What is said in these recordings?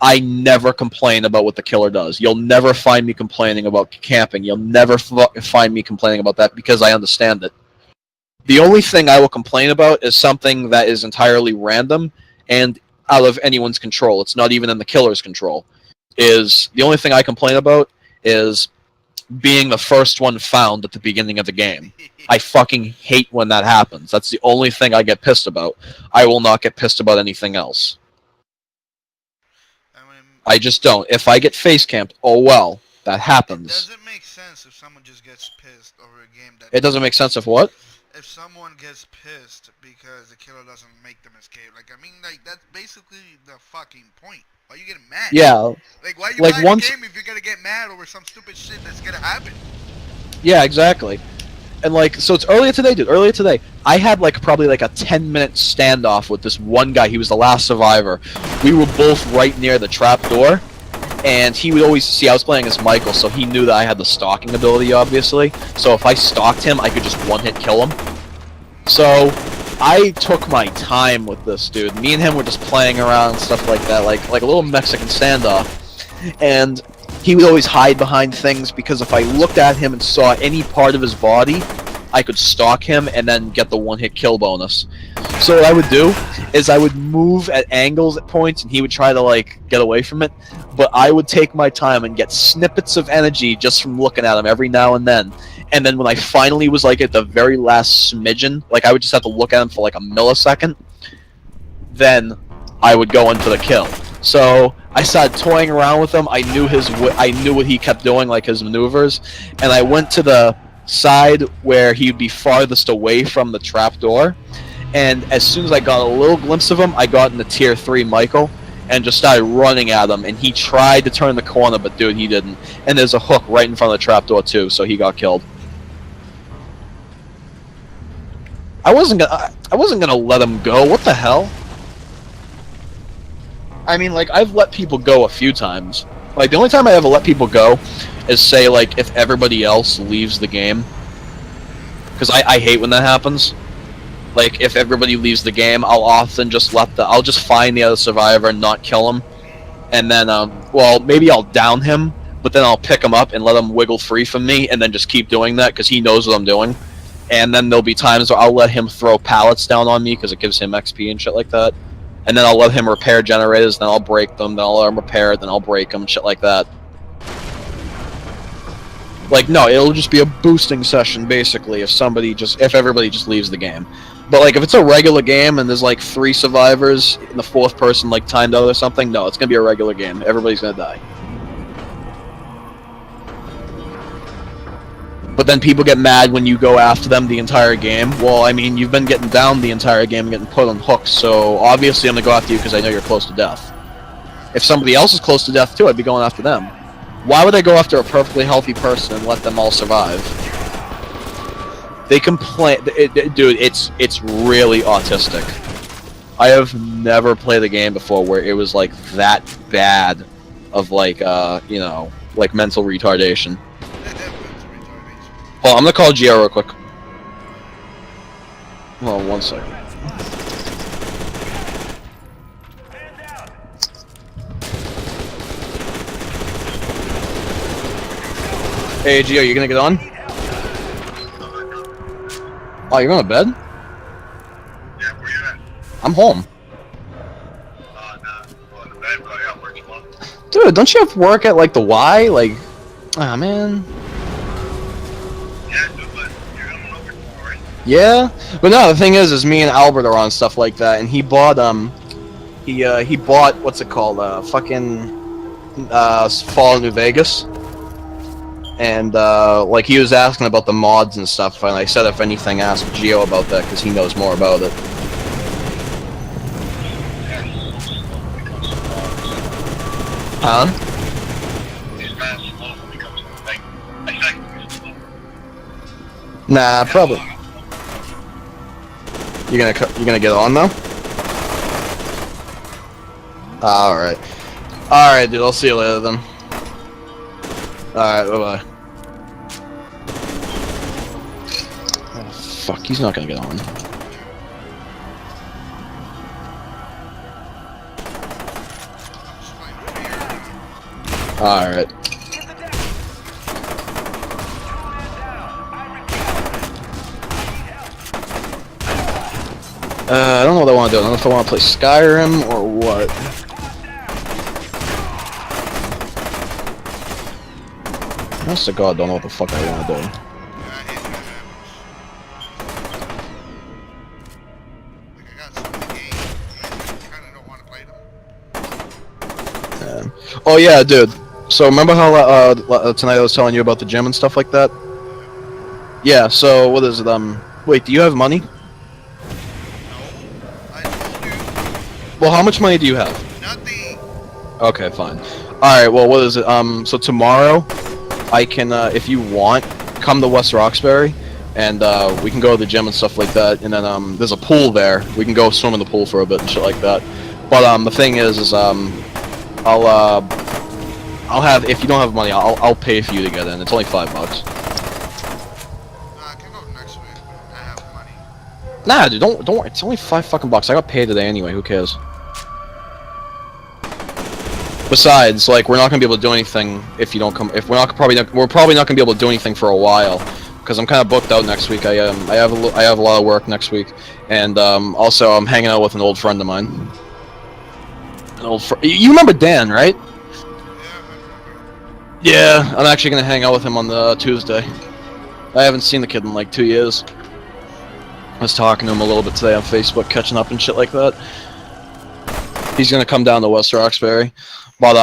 I never complain about what the killer does. You'll never find me complaining about camping. You'll never find me complaining about that because I understand it. The only thing I will complain about is something that is entirely random and out of anyone's control. It's not even in the killer's control. Is the only thing I complain about is being the first one found at the beginning of the game. I fucking hate when that happens. That's the only thing I get pissed about. I will not get pissed about anything else. I mean, I just don't. If I get face camped, oh well, that it happens. doesn't make sense if someone just gets pissed over a game that. It doesn't make sense if what? If someone gets pissed because the killer doesn't make them escape, like I mean, like that's basically the fucking point. Why are you getting mad? Yeah, Like why are you like buying once. the game if you're gonna get mad over some stupid shit that's gonna happen? Yeah, exactly. And like, so it's earlier today, dude. Earlier today, I had like probably like a 10-minute standoff with this one guy. He was the last survivor. We were both right near the trap door, and he would always see I was playing as Michael, so he knew that I had the stalking ability, obviously. So if I stalked him, I could just one-hit kill him. So I took my time with this dude. Me and him were just playing around and stuff like that, like a little Mexican standoff. And he would always hide behind things because if I looked at him and saw any part of his body, I could stalk him and then get the one-hit kill bonus. So what I would do is I would move at angles at points and he would try to like get away from it, but I would take my time and get snippets of energy just from looking at him every now and then. And then when I finally was like at the very last smidgen, like I would just have to look at him for like a millisecond, then I would go in for the kill. So I started toying around with him. I knew what he kept doing, like his maneuvers, and I went to the side where he'd be farthest away from the trapdoor. And as soon as I got a little glimpse of him, I got into tier 3 Michael and just started running at him. And he tried to turn the corner, but dude, he didn't. And there's a hook right in front of the trapdoor too, so he got killed. I wasn't gonna let him go. What the hell? I mean, like, I've let people go a few times. Like, the only time I ever let people go is, say, like, if everybody else leaves the game. Because I hate when that happens. Like, if everybody leaves the game, I'll often just I'll just find the other survivor and not kill him. And then, well, maybe I'll down him, but then I'll pick him up and let him wiggle free from me, and then just keep doing that, because he knows what I'm doing. And then there'll be times where I'll let him throw pallets down on me, because it gives him XP and shit like that. And then I'll let him repair generators, then I'll break them, then I'll let him repair, then I'll break them, shit like that. Like, no, it'll just be a boosting session, basically, if everybody just leaves the game. But, like, if it's a regular game and there's, like, 3 survivors, and the 4th person, like, timed out or something, no, it's gonna be a regular game. Everybody's gonna die. But then people get mad when you go after them the entire game. Well, I mean, you've been getting down the entire game and getting put on hooks, so obviously I'm going to go after you because I know you're close to death. If somebody else is close to death too, I'd be going after them. Why would I go after a perfectly healthy person and let them all survive? They complain... Dude, it's really autistic. I have never played a game before where it was, like, that bad of, like, you know, like, mental retardation. Hold on, I'm gonna call Gio real quick. Hold on 1 second. Hey Gio, you gonna get on? Oh, you're going to bed? Yeah, where you at? I'm home. Nah, well, in the bed, but I got work tomorrow. Dude, don't you have work at, like, the Y? Like, ah, man. Yeah, dude, but you're going over tomorrow, right? Yeah, but no, the thing is me and Albert are on stuff like that, and he bought, he bought, what's it called, Fallout New Vegas. And, like, he was asking about the mods and stuff, and I said if anything, ask Gio about that, because he knows more about it. Huh? It's kind of slow when it comes to the thing. I think it's slow. Nah, probably. You gonna get on though? Alright. Alright, dude, I'll see you later then. Alright, bye-bye. Oh, fuck, he's not gonna get on. Alright. I don't know what I want to do. I don't know if I want to play Skyrim or what. Honest to God, don't know what the fuck I want to do. Yeah, I hate that. Like, I got so many games, I kinda don't wanna play them. Yeah. Oh yeah, dude. So remember how tonight I was telling you about the gym and stuff like that? Yeah. So what is it? Wait, do you have money? No. I told you. Well, how much money do you have? Nothing. Okay, fine. Alright, well, what is it? So tomorrow, I can, if you want, come to West Roxbury, and, we can go to the gym and stuff like that, and then, there's a pool there. We can go swim in the pool for a bit and shit like that. But, the thing is, I'll have, if you don't have money, I'll pay for you to get in. It's only $5. I can go next week. I have money. Nah, dude, don't worry. It's only $5 fucking bucks. I got paid today anyway. Who cares? Besides, like, we're not gonna be able to do anything if you don't come. If we're probably not gonna be able to do anything for a while, because I'm kind of booked out next week. I have a lot of work next week, and also I'm hanging out with an old friend of mine. You remember Dan, right? Yeah, I remember. Yeah, I'm actually gonna hang out with him on the Tuesday. I haven't seen the kid in like 2 years. I was talking to him a little bit today on Facebook, catching up and shit like that. He's gonna come down to West Roxbury. But,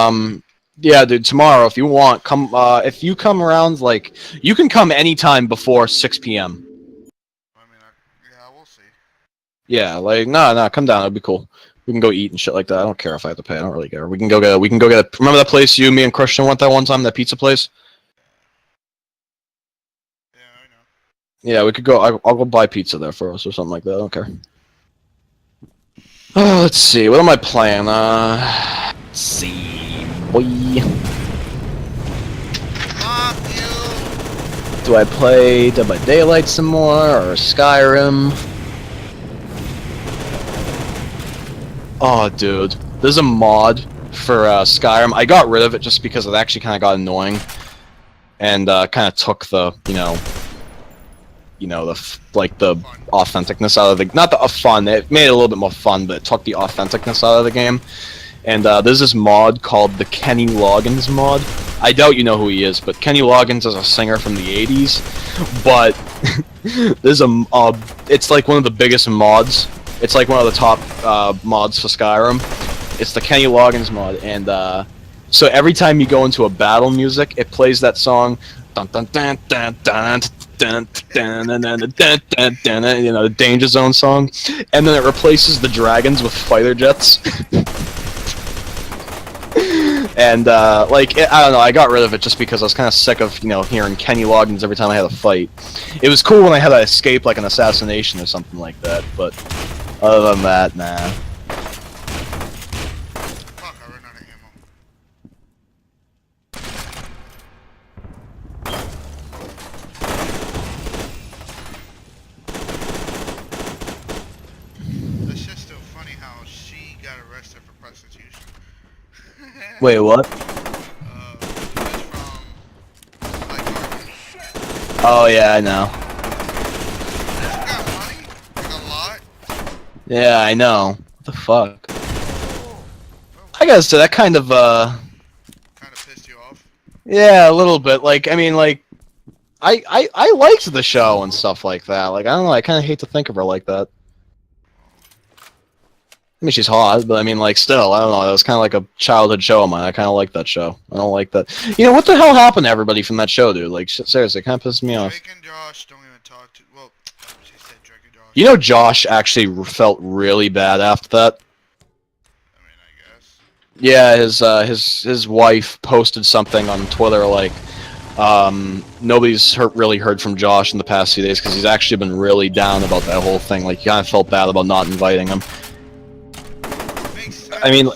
yeah, dude, tomorrow, if you want, come, if you come around, like, you can come anytime before 6 p.m. I mean, yeah, we'll see. Yeah, like, nah, come down, it'd be cool. We can go eat and shit like that. I don't care if I have to pay, I don't really care. We can go get, remember that place me and Christian went that one time, that pizza place? Yeah, I know. Yeah, we could go, I'll go buy pizza there for us or something like that, I don't care. Oh, let's see, what am I playing, let's see, boy. Fuck you! Do I play Dead by Daylight some more, or Skyrim? Oh, dude. There's a mod for Skyrim. I got rid of it just because it actually kind of got annoying. And kind of took the, the authenticness out of the... Not the fun, it made it a little bit more fun, but it took the authenticness out of the game. And there's this mod called the Kenny Loggins mod. I doubt you know who he is, but Kenny Loggins is a singer from the 80s. But there's it's like one of the biggest mods. It's like one of the top mods for Skyrim. It's the Kenny Loggins mod, and so every time you go into a battle music, it plays that song, dun dun dun dun dun dun dun dun dun dun dun dun, the Danger Zone song, and then it replaces the dragons with fighter jets. And I don't know, I got rid of it just because I was kind of sick of hearing Kenny Loggins every time I had a fight. It was cool when I had to escape like an assassination or something like that, but other than that, nah. Fuck, I ran out of ammo. It's just still funny how she got arrested for prostitution. Wait, what? It's from like Oh yeah, I know. She got money? Like a lot? Yeah, I know. What the fuck? I guess that kind of Kinda pissed you off? yeah, a little bit. Like, I mean, like, I liked the show and stuff like that. Like, I don't know, I kind of hate to think of her like that. I mean, she's hot, but I mean, like, still, I don't know. It was kind of like a childhood show of mine. I kind of like that show. I don't like that. What the hell happened to everybody from that show, dude? Like, seriously, it kind of pisses me off. Drake and Josh don't even talk to. Well, she said Drake and Josh. Josh actually felt really bad after that. I mean, I guess. Yeah, his wife posted something on Twitter like, nobody's really heard from Josh in the past few days because he's actually been really down about that whole thing. Like, he kind of felt bad about not inviting him. Makes sense. I mean,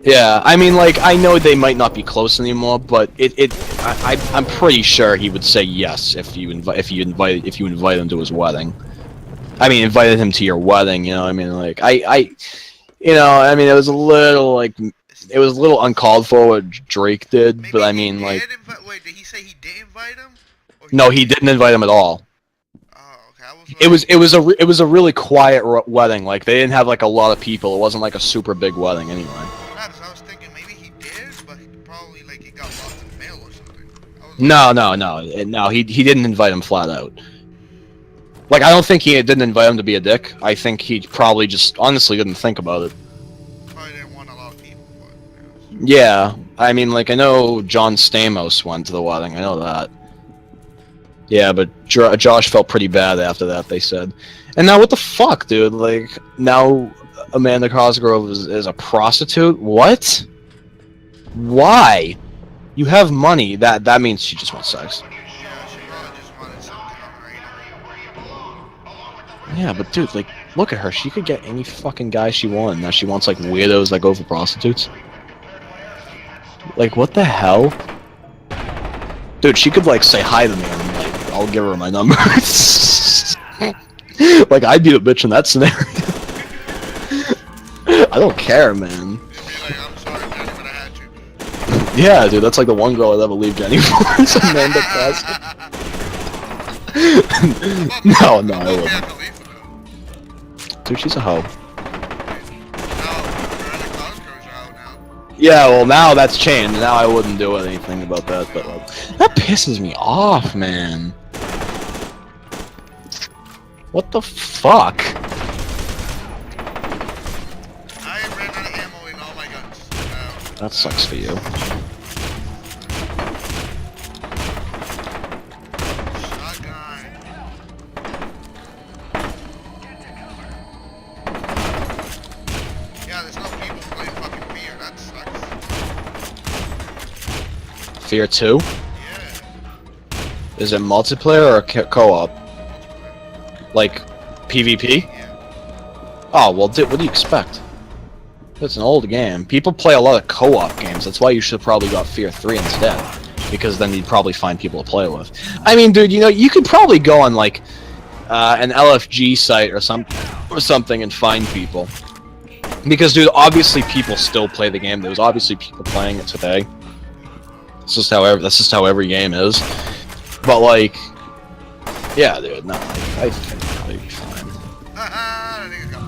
yeah, I mean, like, I know they might not be close anymore, but I'm pretty sure he would say yes if you invite him to his wedding. I mean, invited him to your wedding, I mean, like, I mean, it was a little, like, it was a little uncalled for what Drake did, Maybe but I he mean, did like, wait, did he say he did invite him? Or no, he didn't invite him at all. Oh, okay. I was like, It was a really quiet wedding. Like, they didn't have like a lot of people. It wasn't like a super big wedding anyway. nah, 'cause I was thinking maybe he did, but he probably like he got lost in the mail or something. I was No. He didn't invite him flat out. Like, I don't think he didn't invite him to be a dick. I think he probably just honestly didn't think about it. probably didn't want a lot of people, but Yeah, I mean, like, I know John Stamos went to the wedding. I know that. Yeah, but Josh felt pretty bad after that, they said. And now what the fuck, dude? Like, now Amanda Cosgrove is a prostitute? What? Why? You have money. That means she just wants sex. yeah, she probably just wanted something on her. Yeah, but dude, like, look at her. She could get any fucking guy she wants. Now she wants, like, weirdos that go for prostitutes. Like, what the hell? Dude, she could, like, say hi to me and, like, I'll give her my number. Like, I'd be the bitch in that scenario. I don't care, man. You'd be like, I'm sorry, Jenny, but I had to. Yeah, dude, that's like the one girl I'd ever leave Jenny for. It's Amanda Cosgrove. No, I Yeah, wouldn't. Khalifa, though. Dude, she's a hoe. No, Amanda Cosgrove's out now. Yeah, well, now that's changed. Now I wouldn't do anything about that, but like, that pisses me off, man. What the fuck? I ran out of ammo in all my guns. That sucks for you. Shotgun. Yeah, there's no people playing fucking f.e.a.r. That sucks. Fear 2? Yeah. Is it multiplayer or co-op? Like, PvP? Yeah. Oh, well, dude, what do you expect? It's an old game. People play a lot of co-op games. That's why you should probably got Fear 3 instead. Because then you'd probably find people to play with. I mean, dude, you know, you could probably go on, like, an LFG site or something and find people. Because, dude, obviously people still play the game. There's obviously people playing it today. That's just how every game is. But, like, yeah, dude, no, I think it'll probably be fine. Haha, I think it got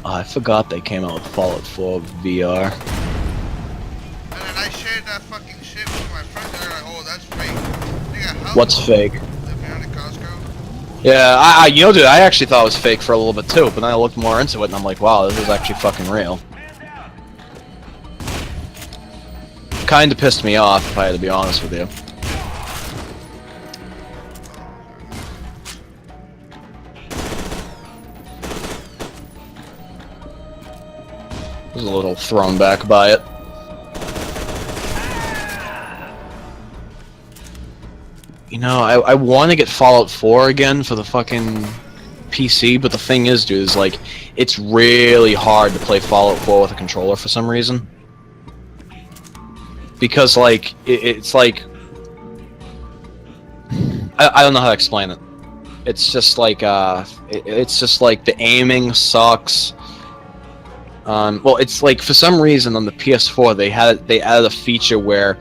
Oh, I forgot they came out with Fallout 4 VR. And then I shared that fucking shit with my friends, and they're like, oh, that's fake. Nigga, how What's fake? the Amanda Cosgrove? Yeah, you know, dude, I actually thought it was fake for a little bit too, but then I looked more into it and I'm like, wow, this is actually fucking real. Kinda pissed me off, if I had to be honest with you. I was a little thrown back by it. You know, I want to get Fallout 4 again for the fucking PC, but the thing is, dude, is like, it's really hard to play Fallout 4 with a controller for some reason. Because, like, it's like... I don't know how to explain it. It's just like, it's just like the aiming sucks. Well, it's like, for some reason on the PS4, they added a feature where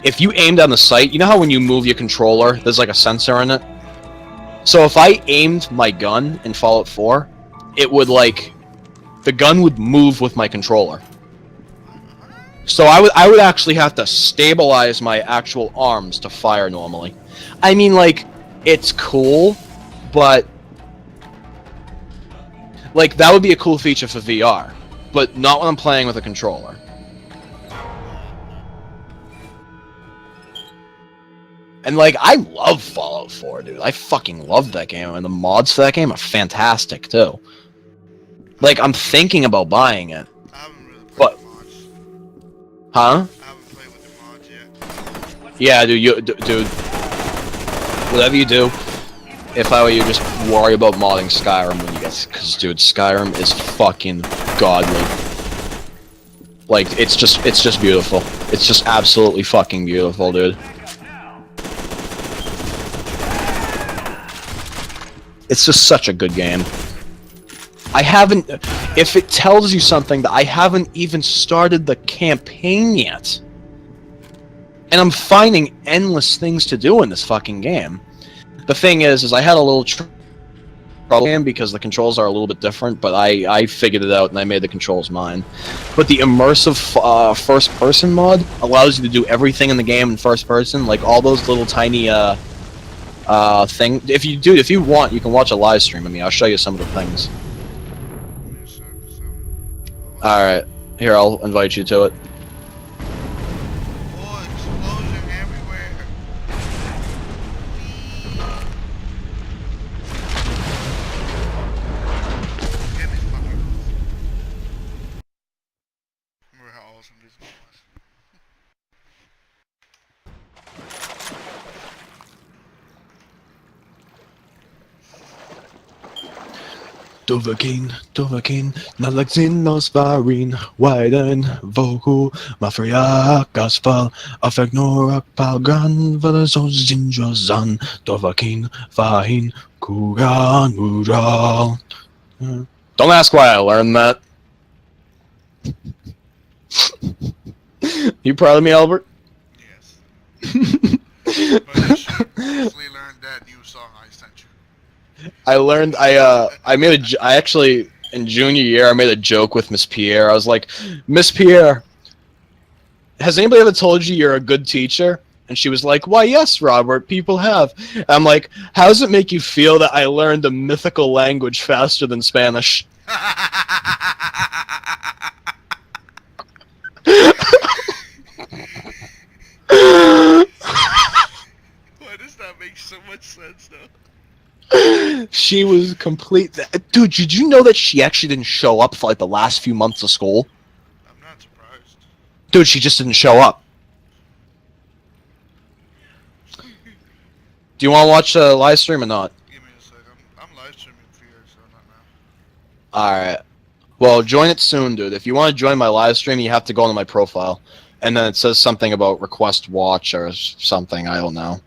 if you aim down the sight, you know how when you move your controller, there's like a sensor in it? So if I aimed my gun in Fallout 4, it would like, the gun would move with my controller. So I would actually have to stabilize my actual arms to fire normally. I mean, like, it's cool, but like, that would be a cool feature for VR, but not when I'm playing with a controller. And like, I love Fallout 4, dude. I fucking love that game, and the mods for that game are fantastic too. Like, I'm thinking about buying it. I haven't really played But- the mods. Huh? I haven't played with the mods yet. Yeah, dude, dude. Whatever you do, if I were you, just worry about modding Skyrim when you get, because dude, Skyrim is fucking godly. Like, it's just beautiful. It's just absolutely fucking beautiful, dude. It's just such a good game. I haven't... If it tells you something, that I haven't even started the campaign yet. And I'm finding endless things to do in this fucking game. The thing is I had a little trouble because the controls are a little bit different, but I figured it out and I made the controls mine. But the immersive first-person mod allows you to do everything in the game in first person, like all those little tiny thing. If you want, you can watch a live stream of me. I'll show you some of the things. All right, here I'll invite you to it. Oh, explosion everywhere. Get these fuckers. Remember how awesome this game was. Dovahkiin, nalagsin los varin, widen voku, mafria gaspal, affegnorak palgran, velazos zinjozan, Dovahkiin, vahin, kugan mural. Don't ask why I learned that. You proud of me, Albert? Yes. But you should actually learn that new song I sent you. I actually, in junior year, I made a joke with Miss Pierre. I was like, Miss Pierre, has anybody ever told you you're a good teacher? And she was like, why, yes, Robert, people have. And I'm like, how does it make you feel that I learned a mythical language faster than Spanish? Why does that make so much sense, though? She was complete. Dude, did you know that she actually didn't show up for like the last few months of school? I'm not surprised. Dude, she just didn't show up. Do you want to watch a live stream or not? Give me a second. I'm live streaming for you, so not now. Alright. Well, join it soon, dude. If you want to join my live stream, you have to go into my profile. And then it says something about request watch or something, I don't know.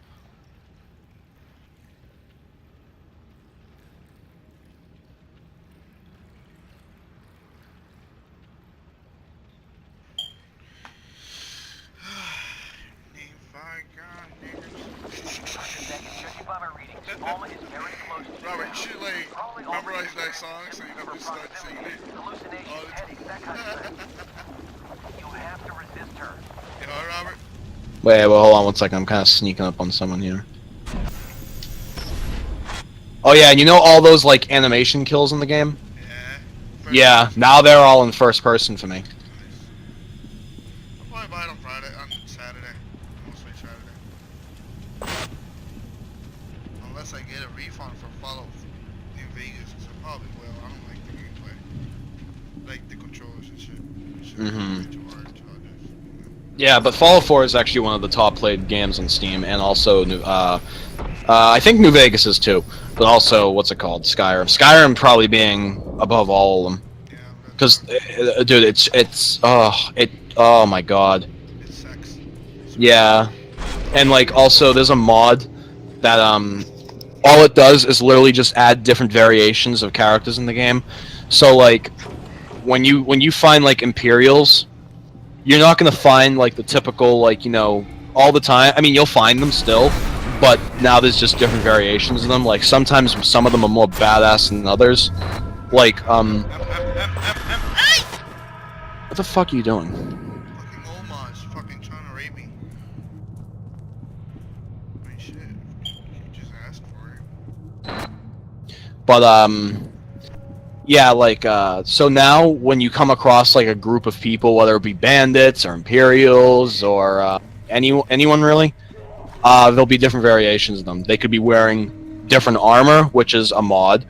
Robert, you should like memorize that song so you never start singing it all the time. You have to resist her. You know, Robert? Wait, well, hold on one second. I'm kind of sneaking up on someone here. Oh yeah, and you know all those like animation kills in the game? Yeah. Yeah, now they're all in first person for me. Nice. I'll probably buy it on Saturday. Mostly Saturday. Unless I get a refund for Fallout New Vegas, because I probably will. I don't like the gameplay. Like the controls and shit. Way too hard to others. Yeah, but Fallout 4 is actually one of the top played games on Steam, and also I think New Vegas is too, but also what's it called? Skyrim. Skyrim probably being above all of them. Yeah. Because, dude, oh my god. It sucks. Yeah, and like also there's a mod that all it does is literally just add different variations of characters in the game. So like when you find like Imperials, you're not gonna find like the typical like, you know, all the time. I mean, you'll find them still, but now there's just different variations of them. Like sometimes some of them are more badass than others. Like what the fuck are you doing? Fucking Omar's fucking trying to rape me. I mean, shit. You just asked for it. But yeah, like so now when you come across like a group of people, whether it be bandits or Imperials or anyone really, there'll be different variations of them. They could be wearing different armor, which is a mod.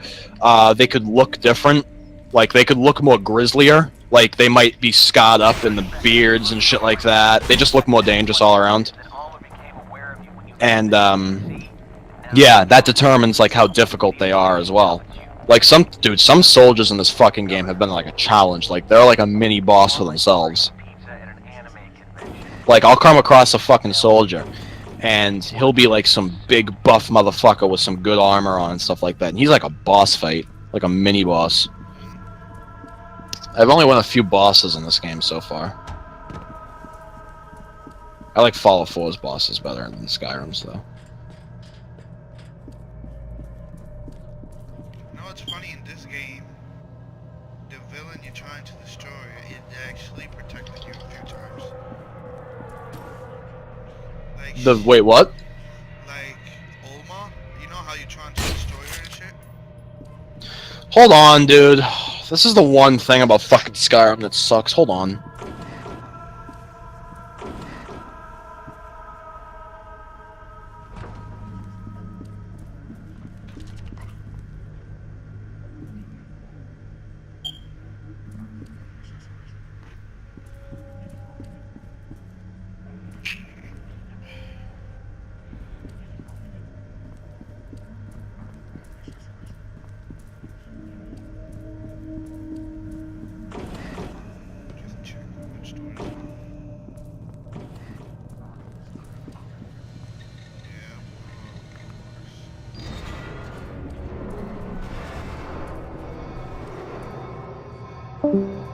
They could look different, like they could look more grislier. Like they might be scarred up in the beards and shit like that. They just look more dangerous all around. And yeah, that determines like how difficult they are as well. Like some soldiers in this fucking game have been like a challenge. Like they're like a mini boss for themselves. Like I'll come across a fucking soldier, and he'll be like some big buff motherfucker with some good armor on and stuff like that. And he's like a boss fight, like a mini boss. I've only won a few bosses in this game so far. I like Fallout 4's bosses better than Skyrim's though. You know what's funny in this game? The villain you're trying to destroy, it actually protected you a few times. Like Wait, what? like Olma, you know how you're trying to destroy her and shit? Hold on, dude. This is the one thing about fucking Skyrim that sucks. Hold on. Just check which door is on. Yeah, of course. Damn, bitch.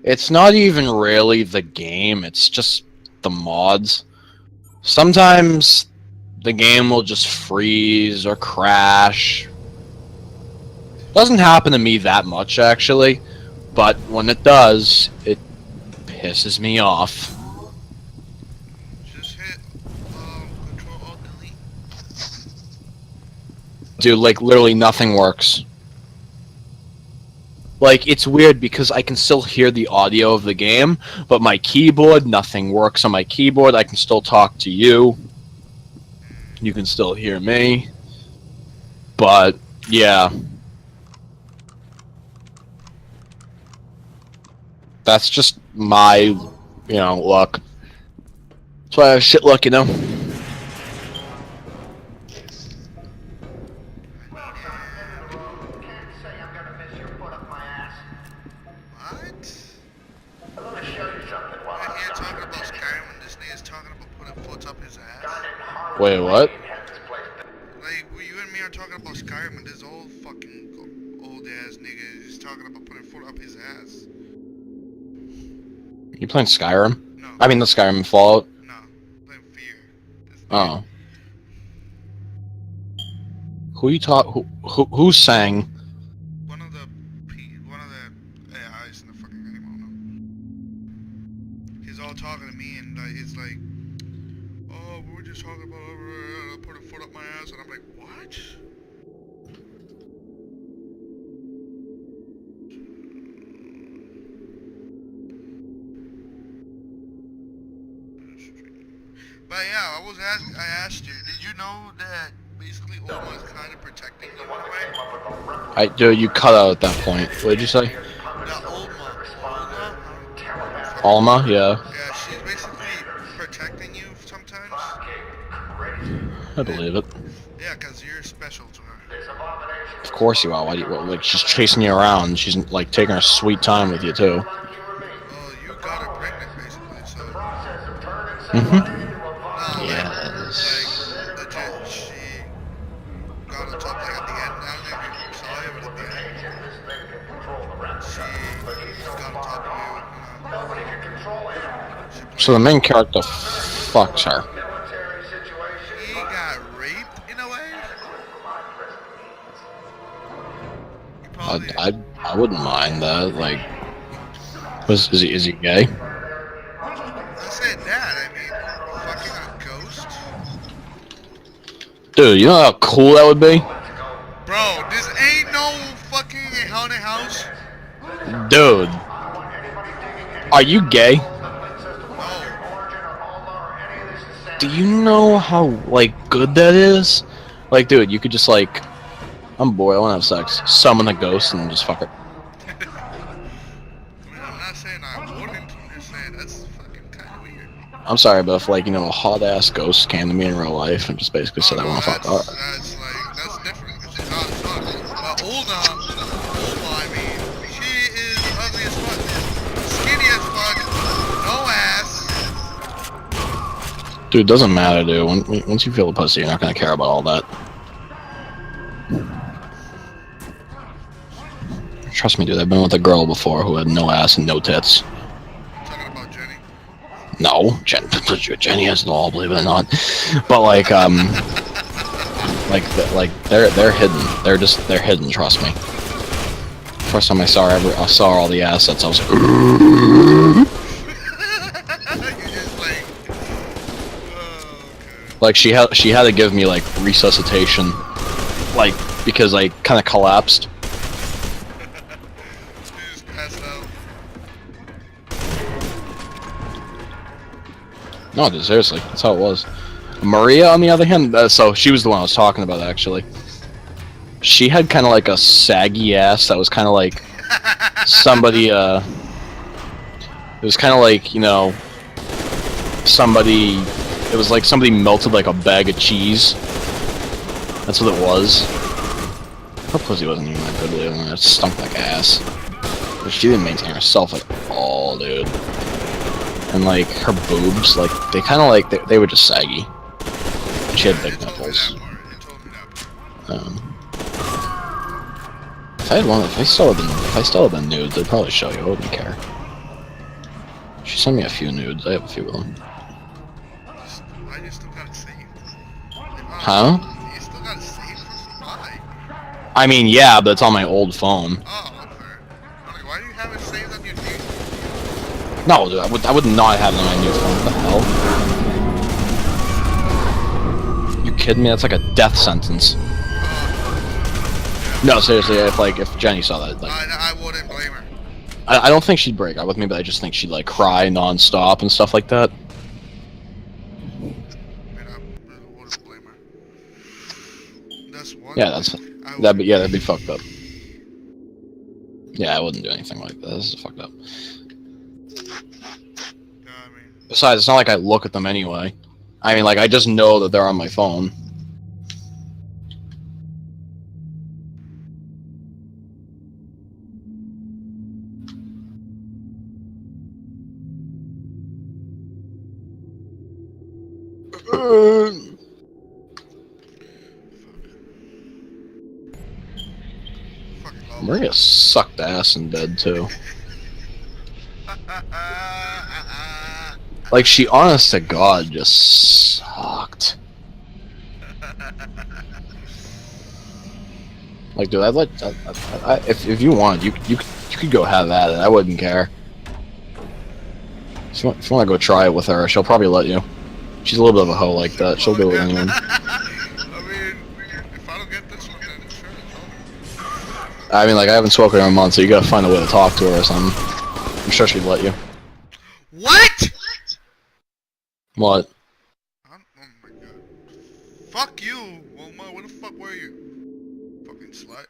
It's not even really the game, it's just the mods. Sometimes the game will just freeze or crash. Doesn't happen to me that much, actually, but when it does, it pisses me off. Just hit Control Alt Delete. Dude, like, literally nothing works. Like, it's weird because I can still hear the audio of the game, but my keyboard, nothing works on my keyboard. I can still talk to you. You can still hear me. But, yeah. That's just my, luck. That's why I have shit luck, you know? What? Let me show you something while I'm here talking about Skyrim when this nigga's talking about putting foot up his ass. Wait, what? Like, you and me are talking about Skyrim and this old fucking old ass nigga is talking about putting foot up his ass. You playing Skyrim? No. I mean, the Skyrim Fallout. No. Playing f.e.a.r. Oh. Who's saying? One of the AIs in the fucking game, I don't know. He's all talking to me and it's like, oh, we were just talking about put a foot up my ass, and I'm like, what? But yeah, I asked you, did you know that basically Oma is kind of protecting you in a way? Dude, you cut out at that point. What did you say? Alma, yeah. Yeah, she's basically protecting you sometimes. I believe it. Yeah, because you're special to her. Of course you are. Like, she's chasing you around. She's, like, taking her sweet time with you, too. Well, you got her pregnant, basically, so... Mm-hmm. No, Yes. like, legit, she got on top, like, at the end. I don't know if you saw it, but at the end, she got on top of you, So the main character fucks her. He got raped, in a way? He probably... I wouldn't mind that. Like, is he gay? I said that, I mean, fucking a ghost? Dude, you know how cool that would be? Bro, this ain't no fucking haunted house. Dude. Are you gay? Do you know how, like, good that is? Like, dude, you could just, like, I'm bored, I wanna have sex. Summon a ghost and just fuck her. I mean, I'm not saying I wouldn't, I'm just saying that's fucking kind of weird. I'm sorry, but if, like, a hot-ass ghost came to me in real life and just basically said I wanna fuck her. That's different, because she's hot as fuck. But Ulna, I mean, she is ugly as fuck. Skinny as fuck, no ass. Dude, it doesn't matter, dude. Once you feel the pussy, you're not gonna care about all that. Trust me, dude, I've been with a girl before who had no ass and no tits. Talking about Jenny? No, Jenny has it all, believe it or not. But like, they're hidden. They're hidden. Trust me. First time I saw all the assets, I was like, You're just like, oh, okay. like she had to give me like resuscitation, like because I kind of collapsed. You just passed out. No, dude, seriously, that's how it was. Maria, on the other hand, so she was the one I was talking about, actually. She had kind of like a saggy ass that was kind of like somebody, it was kind of like, somebody, it was like somebody melted like a bag of cheese. That's what it was. Her pussy wasn't even that good, believe it or not. It stunk like ass. But she didn't maintain herself at all, dude. And like, her boobs, like, they kind of like, they were just saggy. She had big nipples. If I still had been nude, they'd probably show you. I wouldn't care. She sent me a few nudes. I have a few of them. Why you still got it saved? Huh? You still got it saved? Why? I mean, yeah, but it's on my old phone. Oh, okay. I'm like, why do you have it saved on your new? No, dude, I would not have it on my new phone. What the hell? You kidding me? That's like a death sentence. No, seriously, if Jenny saw that, like, I wouldn't blame her. I don't think she'd break up with me, but I just think she'd like cry non-stop and stuff like that. I wouldn't blame her. That's one. Yeah, that'd be fucked up. Yeah, I wouldn't do anything like that. This is fucked up. Besides, it's not like I look at them anyway. I mean, like, I just know that they're on my phone. Maria sucked ass in bed too. Like, she, honest to God, just sucked. Like, dude, if you want, you could go have at it. I wouldn't care. If you want to go try it with her, she'll probably let you. She's a little bit of a hoe like that. She'll do it with anyone. I mean, if I don't get this one, then sure. I mean, like, I haven't spoken to her in a month, so you gotta find a way to talk to her or something. I'm sure she'd let you. What? What? Oh my god. Fuck you, Wilma. Where the fuck were you? Fucking slut.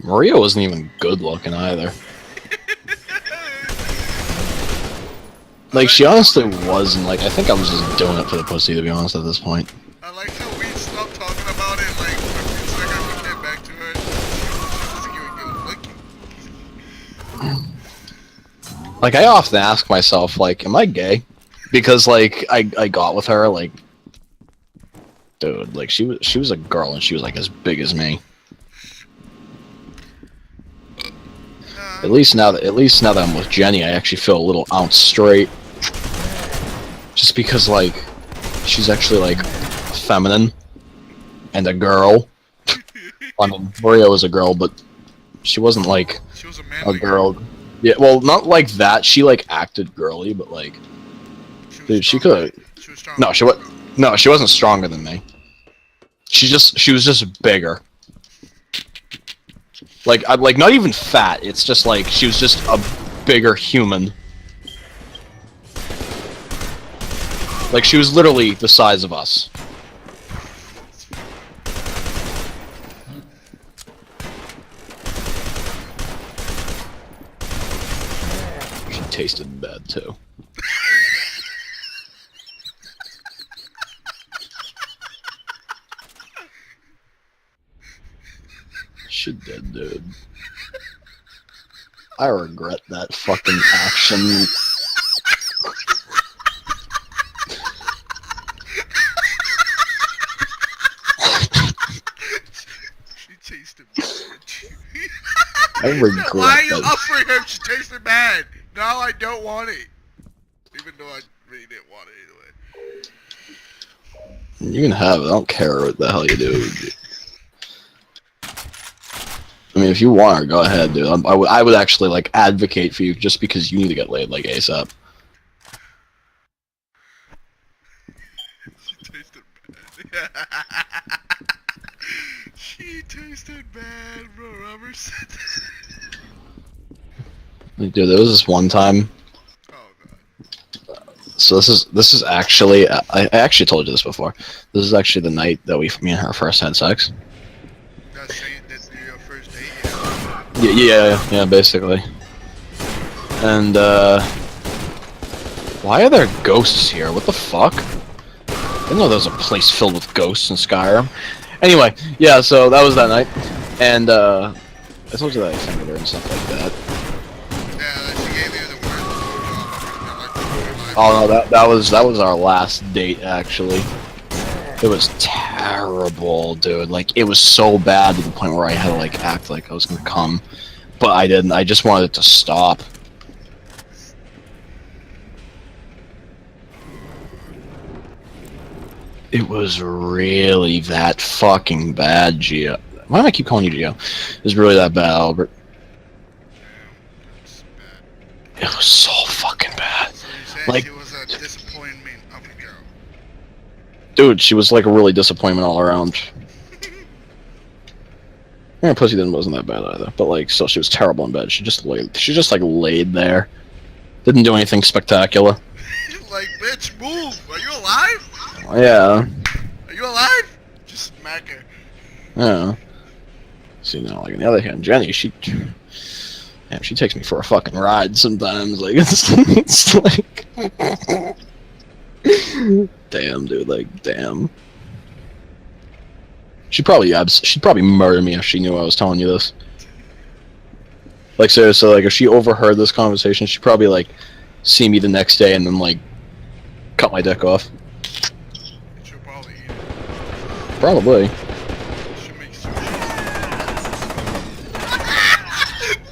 Maria wasn't even good looking either. Like, she honestly wasn't. Like, I think I was just doing it for the pussy, to be honest, at this point. I like how we stopped talking about it, like, 15 seconds we came back to her. She was like, Like, I often ask myself, like, am I gay? Because, like, I got with her, like, dude, like, she was a girl and she was, like, as big as me. At least now that I'm with Jenny, I actually feel a little ounce straight. Just because, like, she's actually, like, feminine and a girl. I mean, Maria was a girl, but she wasn't, like, she was a girl. Yeah, well, not like that. She, like, acted girly, but, like, dude, she could. No, she wasn't stronger than me. She was just bigger. Like, like, not even fat. It's just like she was just a bigger human. Like, she was literally the size of us. She tasted bad too. She did, dude. I regret that fucking action. She tasted bad. I regret Why are you that. offering her? She tasted bad. Now I don't want it. Even though I really didn't want it anyway. You can have it. I don't care what the hell you do. I mean, if you want her, go ahead, dude. I would actually, like, advocate for you just because you need to get laid, like, ASAP. She tasted bad. She tasted bad, bro. Robert said that. Like, dude, there was this one time. Oh god. So this is actually I actually told you this before. This is actually the night that me and her first had sex. That's your first date. Yeah, basically. And why are there ghosts here? What the fuck? I didn't know there was a place filled with ghosts in Skyrim. Anyway, yeah, so that was that night, and I told you that I fingered her and stuff like that. Yeah, she gave you Oh no, that was our last date actually. It was terrible, dude. Like it was so bad to the point where I had to like act like I was gonna come, but I didn't. I just wanted it to stop. It was really that fucking bad, Gio. Why do I keep calling you Gio? It was really that bad, Albert. That's bad. It was so fucking bad. So you said Like- she was a disappointment of a girl. Dude, she was like a really disappointment all around. Her pussy then wasn't that bad either, but like, still, she was terrible in bed. She just like laid there, didn't do anything spectacular. Like, bitch, move! Are you alive? Yeah, Are you alive? Just smack her. yeah. See now, like on the other hand, Jenny, she takes me for a fucking ride sometimes. Like it's like, damn, dude, like damn. She'd probably murder me if she knew I was telling you this. Like seriously, like if she overheard this conversation, she'd probably like see me the next day and then like cut my dick off. She'll probably eat it. Probably. She'll make sushi.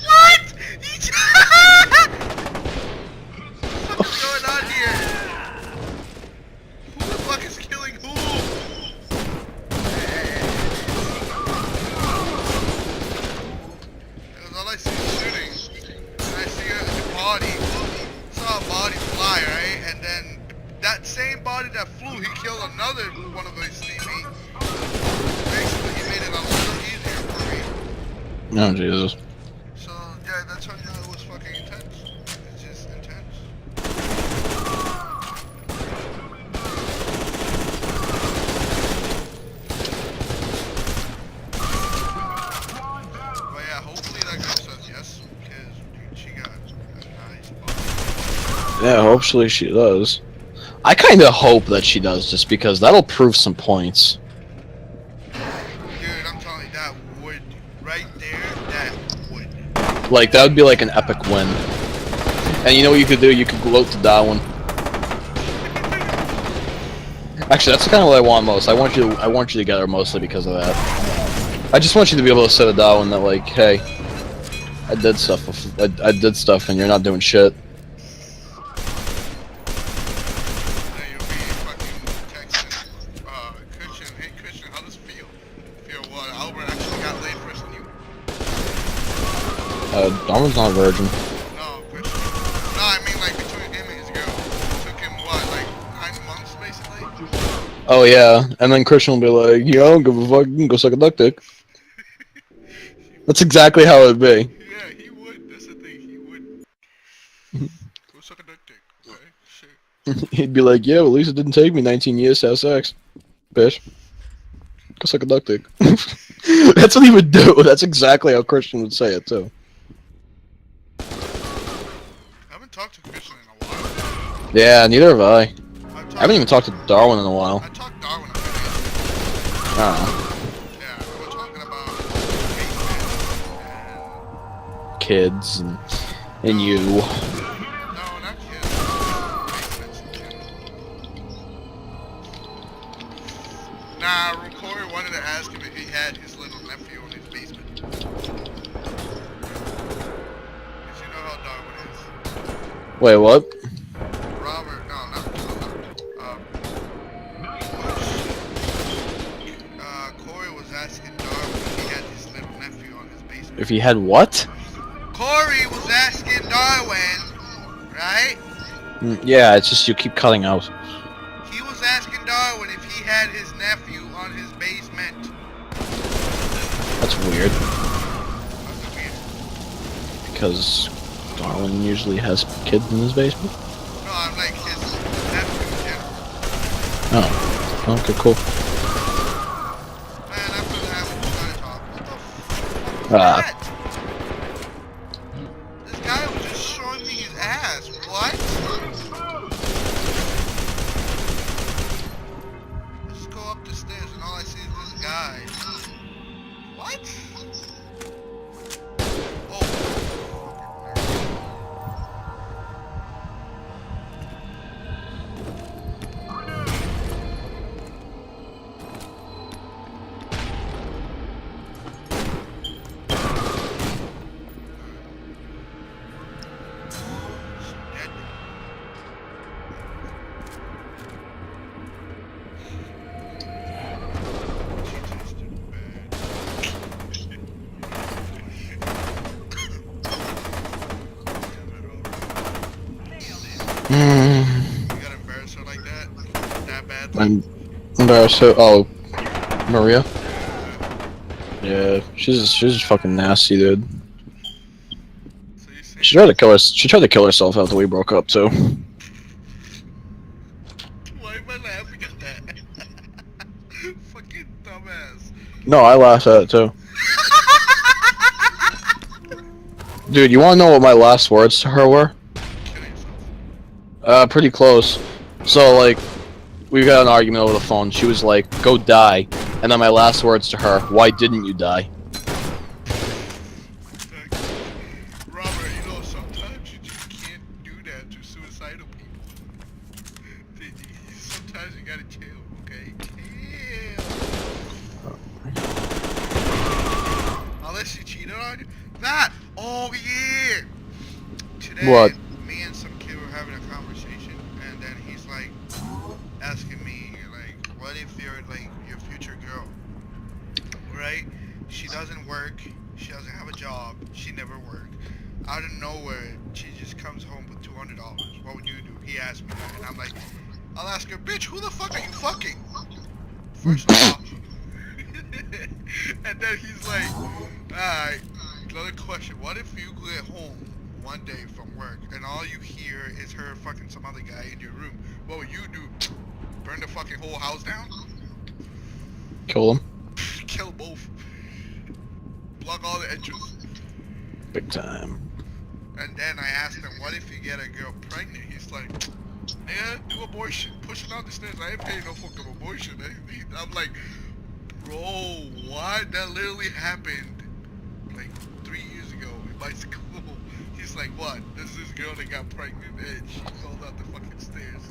What? What's going on here? Who the fuck is killing who? Because all I see is shooting. And I see a body. Saw a body fly, right? And then that same body that flew, he killed another one of his teammates. Basically, he made it a little easier for me. Oh Jesus. So, yeah, that's how you know it was fucking intense. It's just intense. But yeah, hopefully that girl says yes, because dude, she got a nice body. Yeah, hopefully she does. I kind of hope that she does, just because that'll prove some points. Dude, I'm telling you, that would, right there, that would. Like that would be like an epic win. And you know what you could do? You could gloat to Darwin. Actually, that's kind of what I want most. I want you to get her mostly because of that. I just want you to be able to say to Darwin that like, hey, I did stuff. I did stuff, and you're not doing shit. Then you'll be fucking texting, Christian, hey Christian, how does it feel? Feel what? Albert actually got laid first than you. Darwin's not a virgin. No, Christian. No, I mean like between him and his girl. It took him what, like 9 months basically? Oh yeah, and then Christian will be like, "Yeah, I don't give a fuck. You can go suck a duck dick." That's exactly how it'd be. Yeah, he would. That's the thing, he would. Go suck a duck dick. Okay, shit. He'd be like, "Yeah, well, at least it didn't take me 19 years to have sex, bitch. Go suck a duck dick." That's what he would do. That's exactly how Christian would say it too. I haven't talked to Christian in a while. Yeah, neither have I. I've I haven't even talked to Darwin in a while. I talked Darwin a bit. Ah, Yeah, we were talking about kids and you. no, not kids. Nah, Corey wanted to ask him if he had his little nephew in his basement. Because you know how Darwin is. Wait, what? Robert, no, not Corey was asking Darwin if he had his little nephew on his basement. If he had what? Corey was asking Darwin, right? Yeah, it's just you keep cutting out. He was asking Darwin if he had his nephew on his basement. That's weird, That's weird. because Darwin usually has kids in his basement. No, I'm like his nephew in general. Oh, okay, cool. Man, after that, we started talking. What the fuck was Ah. that? This guy was just showing me his ass. What? Let's go up the stairs and all I see is this guy. What? Oh. I'm embarrassed. Oh, Maria. Yeah, she's fucking nasty, dude. So you saying She tried to kill her. She tried to kill herself after we broke up too. why am I laughing at that? Fucking dumbass. No, I laughed at it too. Dude, you wanna know what my last words to her were? Kill yourself. Pretty close. So like, we got an argument over the phone. She was like, "Go die," and then my last words to her: "Why didn't you die?" Robert, you know, sometimes you just can't do that to suicidal people. Sometimes you gotta chill, okay? Chill. Unless she cheated on you. That! Oh, yeah! Today, What? me and some kid were having a conversation, and then he's like, asking me, like, what if you're, like, your future girl, right? She doesn't work, she doesn't have a job, she never worked. Out of nowhere, she just comes home with $200. What would you do? He asked me that, and I'm like, I'll ask her, bitch, who the fuck are you fucking? First of all. And then he's like, alright, another question. What if you get home one day from work and all you hear is her fucking some other guy in your room? What would you do? Burn the fucking whole house down? Kill them. Kill both. Block all the entrances. Big time. And then I asked him, what if you get a girl pregnant? He's like, yeah, do abortion. Push it down the stairs. I ain't paying no fucking abortion. I'm like, bro, what? That literally happened like 3 years ago in my school. He's like, what? There's this girl that got pregnant and she fell down the fucking stairs.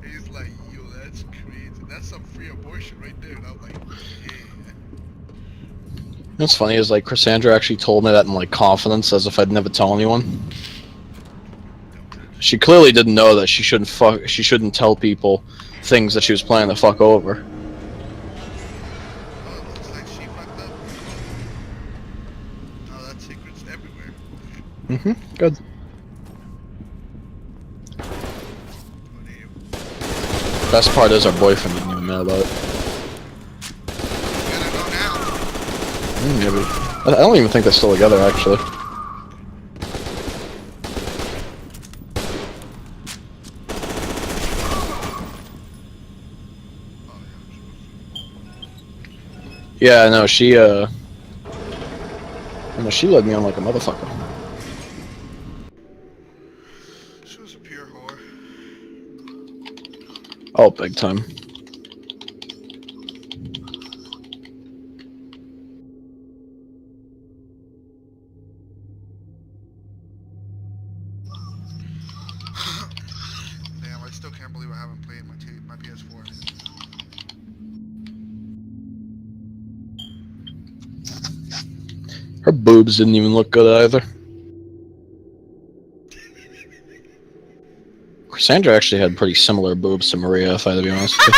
And he's like, yo, that's crazy. That's some free abortion right there. And I'm like, yeah. What's funny is like Cassandra actually told me that in like confidence, as if I'd never tell anyone. She clearly didn't know that she shouldn't fuck. She shouldn't tell people things that she was planning to fuck over. Oh, it looks like she fucked up. Oh, that secret's everywhere. Good. What are you? Best part is our boyfriend didn't even know about it. You gotta go now. Maybe. I don't even think they're still together, actually. Yeah, I know, she led me on like a motherfucker. She was a pure whore. Oh, big time. Damn, I still can't believe I haven't played my PS4. Her boobs didn't even look good either. Cassandra actually had pretty similar boobs to Maria, if I had to be honest with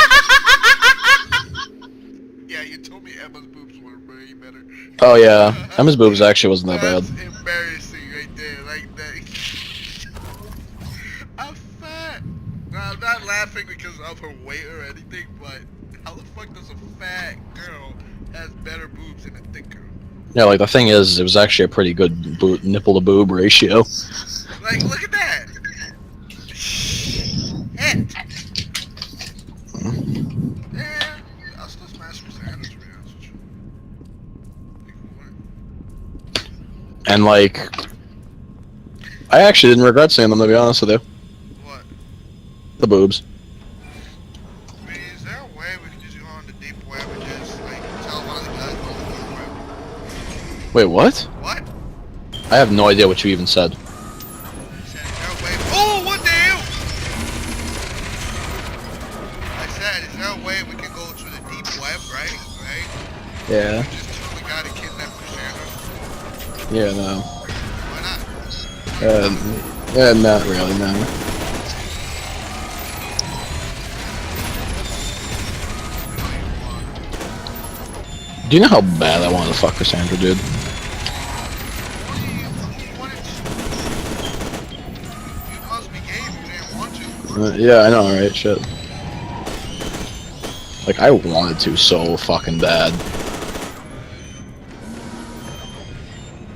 you. Yeah, you told me Emma's boobs were way better. Oh yeah, Emma's boobs actually wasn't that bad. That's embarrassing right there, like that. I'm fat. No, I'm not laughing because of her weight or anything, but how the fuck does a fat girl has better boobs than a thick girl? Yeah, like the thing is, it was actually a pretty good nipple to boob ratio. Like, look at that. Shit. Yeah, I'll still smash Cassandra, to be honest with you. Be cool, right? And like, I actually didn't regret seeing them, to be honest with you. What? The boobs. I mean, is there a way we can just go on the deep web and just, like, tell one of the guys on the deep web? Wait, what? What? I have no idea what you even said. I said, is there a way? Oh, what the hell? I said, is there a way we can go to the deep web, right? Right? Yeah. Just tell the guy to kidnap Cassandra? Yeah, no. Why not? Yeah, not really, no. Do you know how bad I wanted to fuck Cassandra, dude? You wanted to. You must be gay if you didn't want to. Yeah, I know, right? Shit. Like, I wanted to so fucking bad.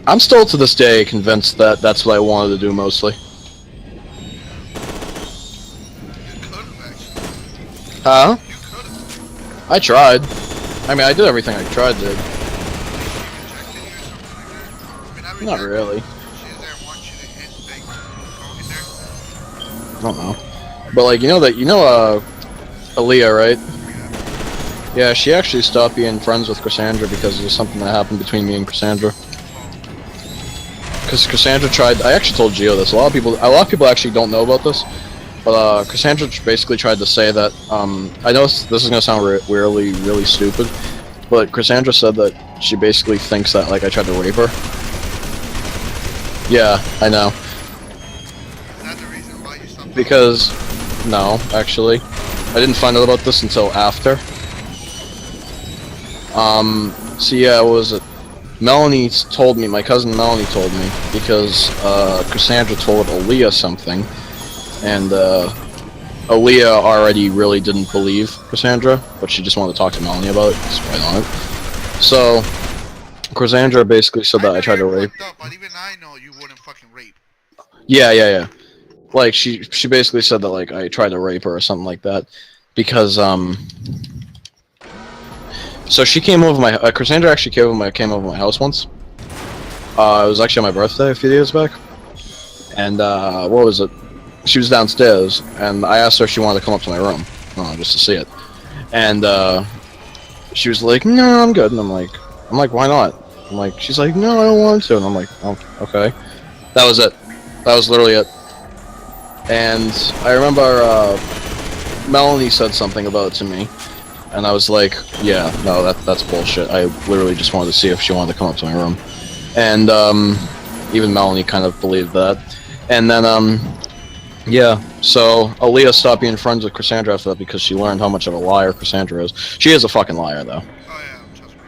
I'm still to this day convinced that that's what I wanted to do mostly. You could have actually. Huh? You could have. I tried. I mean, I did everything I tried to. Rejected you or something like that? I mean, I Not rejected really. you. She was there and wants you to hit, like, go in there. I don't know. But like, Aaliyah, right? Yeah, she actually stopped being friends with Cassandra because of something that happened between me and Cassandra. Because Cassandra tried. I actually told Gio this. A lot of people actually don't know about this. But Cassandra basically tried to say that. I know this is gonna sound really stupid, but Cassandra said that she basically thinks that like I tried to rape her. Yeah, I know. Is that the reason why you stopped? Because no, actually, I didn't find out about this until after. So yeah, what was it? Melanie told me, my cousin Melanie told me, because Cassandra told Aaliyah something, and Aaliyah already really didn't believe Cassandra, but she just wanted to talk to Melanie about it, just right on it. So, Cassandra basically said that I tried to rape. Up, but even I know you wouldn't fucking rape. Yeah. Like, she basically said that, like, I tried to rape her or something like that, because, so she came over my, Cassandra actually came over my house once. It was actually on my birthday a few days back. And, what was it? She was downstairs, and I asked her if she wanted to come up to my room, just to see it. And, she was like, no, I'm good. And I'm like, why not? I'm like, she's like, no, I don't want to. And I'm like, oh, okay. That was it. That was literally it. And I remember, Melanie said something about it to me. And I was like, yeah, no, that's bullshit. I literally just wanted to see if she wanted to come up to my room. And, even Melanie kind of believed that. And then, yeah, so Aaliyah stopped being friends with Cassandra after that because she learned how much of a liar Cassandra is. She is a fucking liar, though. Oh yeah, trust me.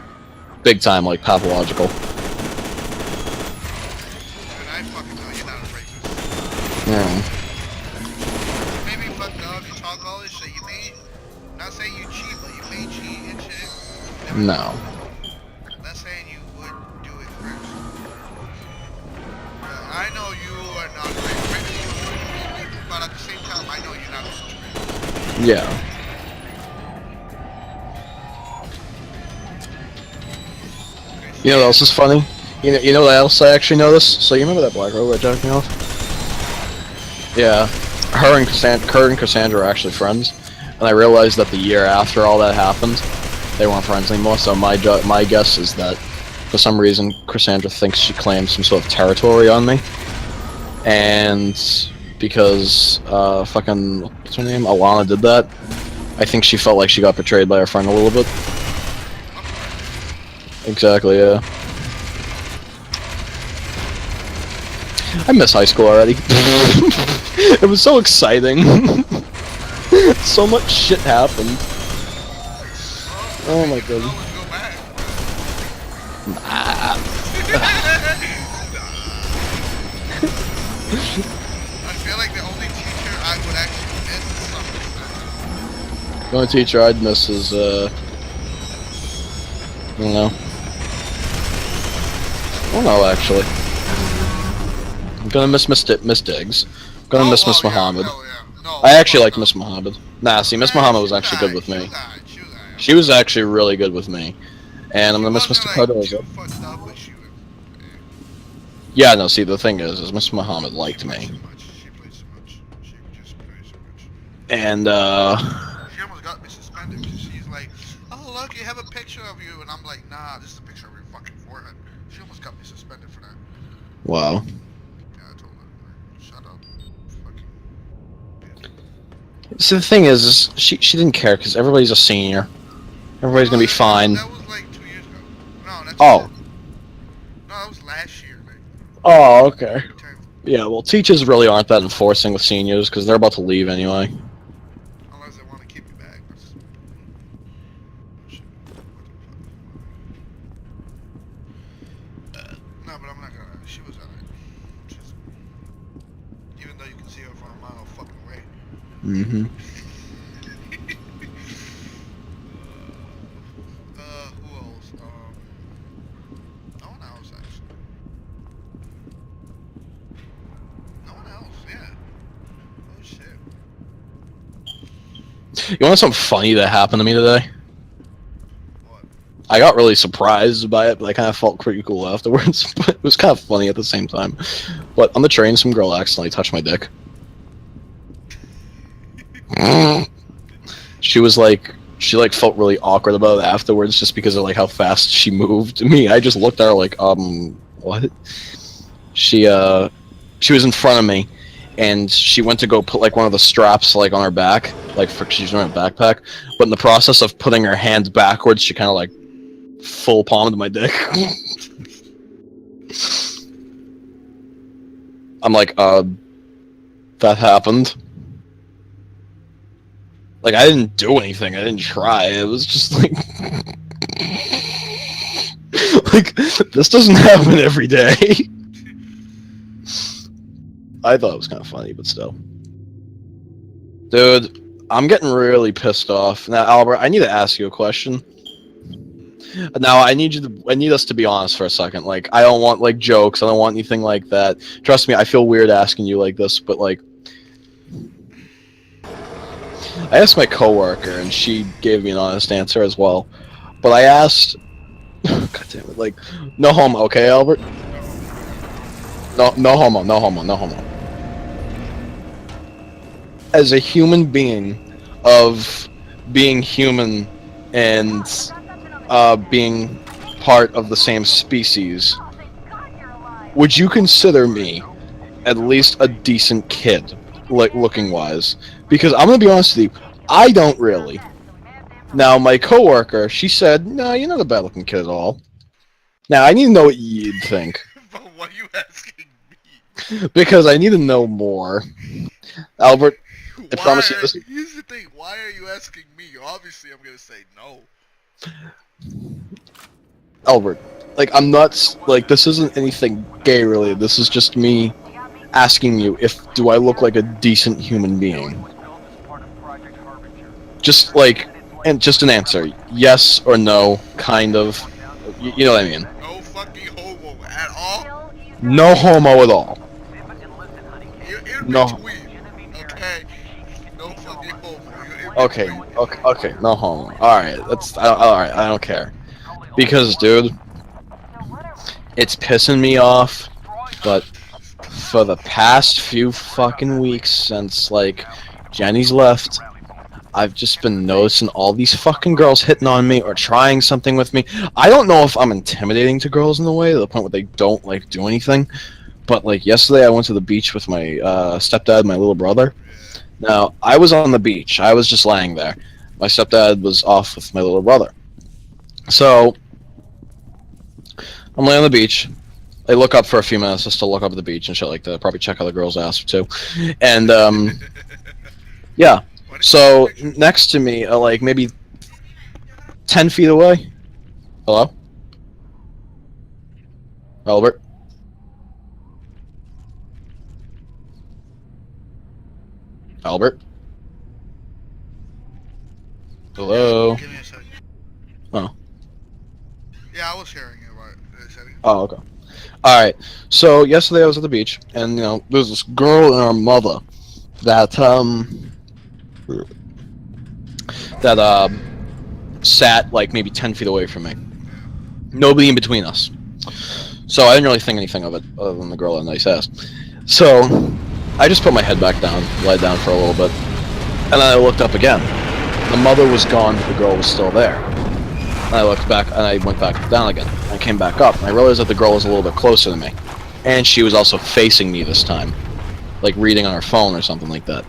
Big time, like, pathological. And I fucking know you're not a rapist. Yeah. Maybe fucked up, you talk all this shit, you may, not saying you cheat, but you may cheat and shit. No. Not saying you would do it first. I know you are not a rapist, but at the same time, I know you're not a rapist. Yeah. You know what else is funny? You know what else I actually noticed? So you remember that black girl we were talking off? Yeah. Her and Cassandra are actually friends. And I realized that the year after all that happened, they weren't friends anymore. So my guess is that for some reason Cassandra thinks she claims some sort of territory on me. And because fucking what's her name? Alana did that. I think she felt like she got betrayed by her friend a little bit. Exactly, yeah. I miss high school already. It was so exciting. So much shit happened. Oh my god. I feel like the only teacher I would actually miss is something like that. The only teacher I'd miss is, I don't know. I don't know, actually. I'm gonna miss Miss Diggs. I'm gonna miss Miss Muhammad. Yeah. No, I actually like Miss Muhammad. Nah, see, Miss Muhammad was actually good with me. She was actually really good with me. And I'm gonna miss Mr. Cardozo. Yeah, no, see, the thing is Miss Muhammad liked me. She played too much. She just plays too much. And, She almost got me suspended because she's like, oh, look, you have a picture of you. And I'm like, nah, this is a picture of your fucking forehead. She almost got me suspended for that. wow. Yeah, I told her, like, shut up. Fucking. See, the thing is she didn't care because everybody's a senior. Everybody's gonna be fine. That was like 2 years ago. No, that's Oh. No, that was last year, like. Oh, okay. Yeah, well, teachers really aren't that enforcing with seniors because they're about to leave anyway. Unless they want to keep you back. No, but I'm not gonna. She was alright. Even though you can see her from a mile fucking away. Mm-hmm. You want something funny that happened to me today? What? I got really surprised by it, but I kind of felt pretty cool afterwards. But it was kind of funny at the same time. But on the train, some girl accidentally touched my dick. She felt really awkward about it afterwards, just because of like how fast she moved. Me, I just looked at her like, what? She was in front of me, and she went to go put like one of the straps like on her back, like for she's wearing a backpack. But in the process of putting her hand backwards, she kind of like full palmed my dick. I'm like, that happened. Like, I didn't do anything. I didn't try. It was just like, like this doesn't happen every day. I thought it was kind of funny, but still. Dude, I'm getting really pissed off. Now, Albert, I need to ask you a question. Now, I need us to be honest for a second. Like, I don't want, like, jokes. I don't want anything like that. Trust me, I feel weird asking you like this, but, like, I asked my coworker, and she gave me an honest answer as well. But I asked... God damn it, like, no homo, okay, Albert? No homo, no homo, no homo. As a human being, of being human and being part of the same species, would you consider me at least a decent kid, like looking wise? Because I'm gonna be honest with you, I don't really. Now my coworker, she said, "No, you're not a bad looking kid at all." Now I need to know what you'd think. But why are you asking me? Because I need to know more. Albert, I promise you this. Here's the thing. Why are you asking me? Obviously, I'm gonna say no. Albert, like, I'm not, like, this isn't anything gay related. This is just me asking you do I look like a decent human being? Just, like, and just an answer. Yes or no, kind of. You know what I mean? No fucking homo at all? No homo at all. You're in No. between, okay? No fucking homo. You're in Okay, between. okay, no homo. Alright, alright, I don't care. Because, dude, it's pissing me off, but for the past few fucking weeks since, like, Jenny's left, I've just been noticing all these fucking girls hitting on me or trying something with me. I don't know if I'm intimidating to girls in a way, to the point where they don't, like, do anything. But, like, yesterday I went to the beach with my stepdad and my little brother. Now, I was on the beach. I was just laying there. My stepdad was off with my little brother. So, I'm laying on the beach. I look up for a few minutes just to look up at the beach and shit like that. Probably check out the girl's ass, too. And, yeah. So, next to me, like, maybe 10 feet away. Hello? Albert? Albert? Hello? Give me a second. Oh. Yeah, I was hearing it right. A second. Oh, okay. Alright. So, yesterday I was at the beach, and, you know, there's this girl and her mother that, sat, like, maybe 10 feet away from me. Nobody in between us. So I didn't really think anything of it, other than the girl had a nice ass. So, I just put my head back down, lied down for a little bit, and then I looked up again. The mother was gone, but the girl was still there. And I looked back, and I went back down again. I came back up, and I realized that the girl was a little bit closer to me. And she was also facing me this time. Like, reading on her phone or something like that.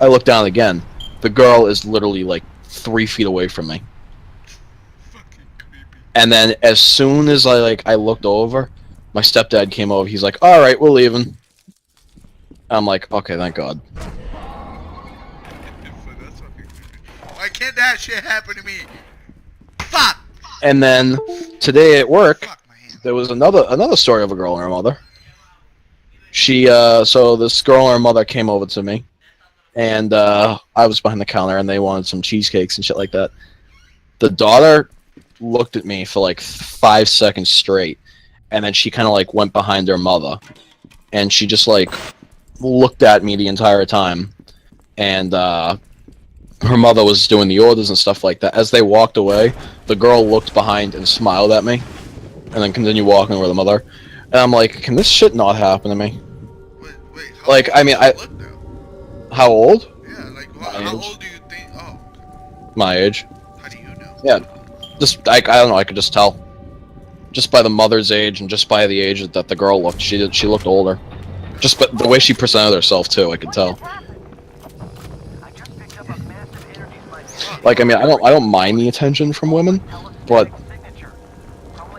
I looked down again. The girl is literally, like, 3 feet away from me. Fucking creepy. And then, as soon as I looked over, my stepdad came over. He's like, "Alright, we're leaving." I'm like, okay, thank God. That's fucking creepy. Why can't that shit happen to me? Fuck! And then, today at work, Fuck my hand. there was another story of a girl and her mother. She, so this girl and her mother came over to me, and, I was behind the counter, and they wanted some cheesecakes and shit like that. The daughter looked at me for, like, 5 seconds straight, and then she kind of, like, went behind her mother, and she just, like, looked at me the entire time, and, her mother was doing the orders and stuff like that. As they walked away, the girl looked behind and smiled at me, and then continued walking with the mother. And I'm like, can this shit not happen to me? Wait, how Like, old I mean, does she look now? How old? Yeah, like, My how age. old do you think? Oh, My age. how do you know? Yeah, just I don't know. I could just tell, just by the mother's age and just by the age that the girl looked. She looked older. Just but the way she presented herself too, I could tell. I just picked up a massive energy spike. Like, I mean, I don't mind the attention from women, but Signature.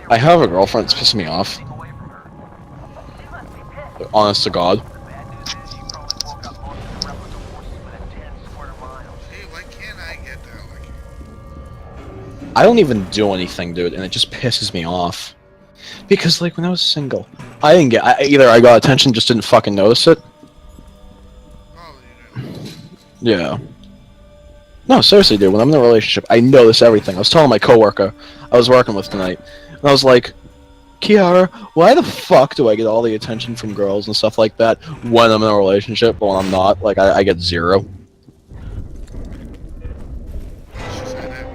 I have a girlfriend that's pissing me off. Away from her. She must be pissed. Honest to God. Bad news is she probably woke up most of the replica forces within 10 square miles. Hey, why can't I get that? Like, I don't even do anything, dude, and it just pisses me off. Because, like, when I was single, I didn't get... either I got attention, just didn't fucking notice it. oh, you didn't. Yeah. No, seriously, dude, when I'm in a relationship, I notice everything. I was telling my coworker I was working with tonight, and I was like, Kiara, why the fuck do I get all the attention from girls and stuff like that when I'm in a relationship, but when I'm not? Like, I get zero. She said that.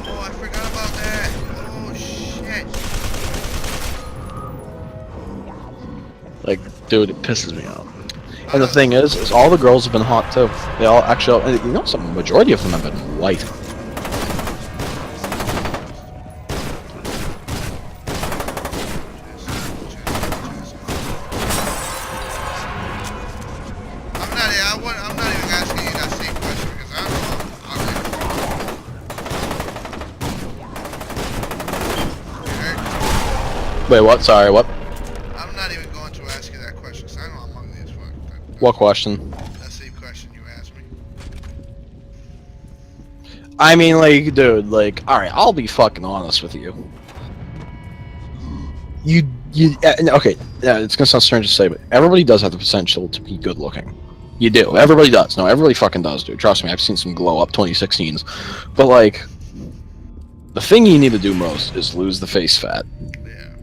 Oh, I forgot about that. Oh, shit. Like, dude, it pisses me off. And the thing is all the girls have been hot too. They all actually, and you know, some majority of them have been white. I'm not even asking you that same question because I'm okay. Wait, what? Sorry, what? I'm not even going to ask you that question because I know I'm ugly as fuck. What question? That same question you asked me. I mean, like, dude, like, alright, I'll be fucking honest with you. Okay, yeah, it's gonna sound strange to say, but everybody does have the potential to be good looking. You do. Everybody does. No, everybody fucking does, dude. Trust me, I've seen some glow up 2016s. But, like, the thing you need to do most is lose the face fat. Yeah.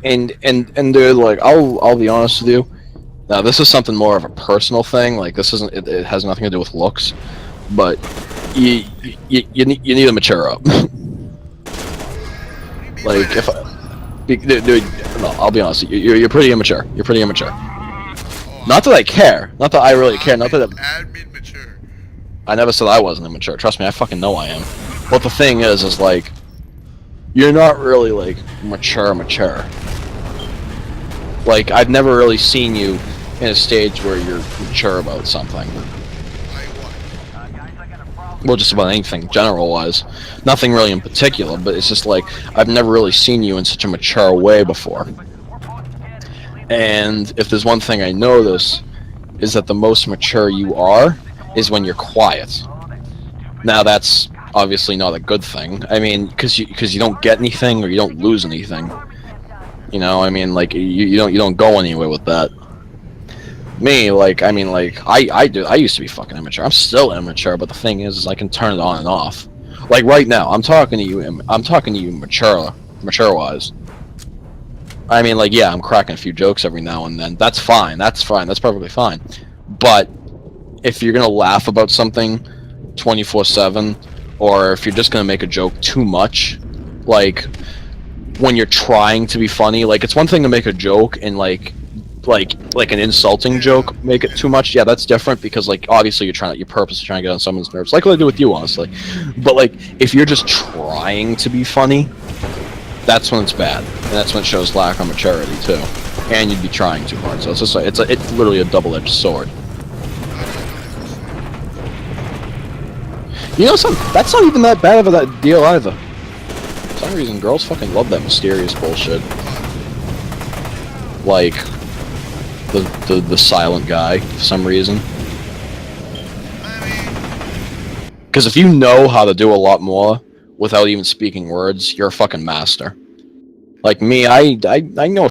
And dude, like, I'll be honest with you. Now, this is something more of a personal thing. Like, this isn't. It has nothing to do with looks, but you need to mature up. Like, if dude, no, I'll be honest. You're pretty immature. You're pretty immature. Not that I care. Not that I really care. Not that Admin mature. I never said I wasn't immature. Trust me, I fucking know I am. But the thing is like, you're not really like mature. Like, I've never really seen you in a stage where you're mature about something. Like what? Guys, I got a problem. Well, just about anything, general-wise. Nothing really in particular, but it's just like, I've never really seen you in such a mature way before. And if there's one thing I notice, is that the most mature you are is when you're quiet. Now, that's obviously not a good thing. I mean, because you don't get anything or you don't lose anything. You know, I mean, like, you don't go anywhere with that. Me, like, I mean, like, I used to be fucking immature. I'm still immature, but the thing is I can turn it on and off. Like, right now, I'm talking to you mature-wise. I mean, like, yeah, I'm cracking a few jokes every now and then. That's fine. That's perfectly fine. But if you're gonna laugh about something 24/7, or if you're just gonna make a joke too much, like, when you're trying to be funny, like, it's one thing to make a joke and like an insulting joke, make it too much. Yeah, that's different because, like, obviously you're purposely trying to get on someone's nerves, like what I do with you, honestly. But, like, if you're just trying to be funny, that's when it's bad, and that's when it shows lack of maturity too. And you'd be trying too hard. So it's just like, it's literally a double-edged sword. You know something? That's not even that bad of a deal either. For some reason, girls fucking love that mysterious bullshit. Like the silent guy for some reason. Because if you know how to do a lot more without even speaking words, you're a fucking master. Like me, I know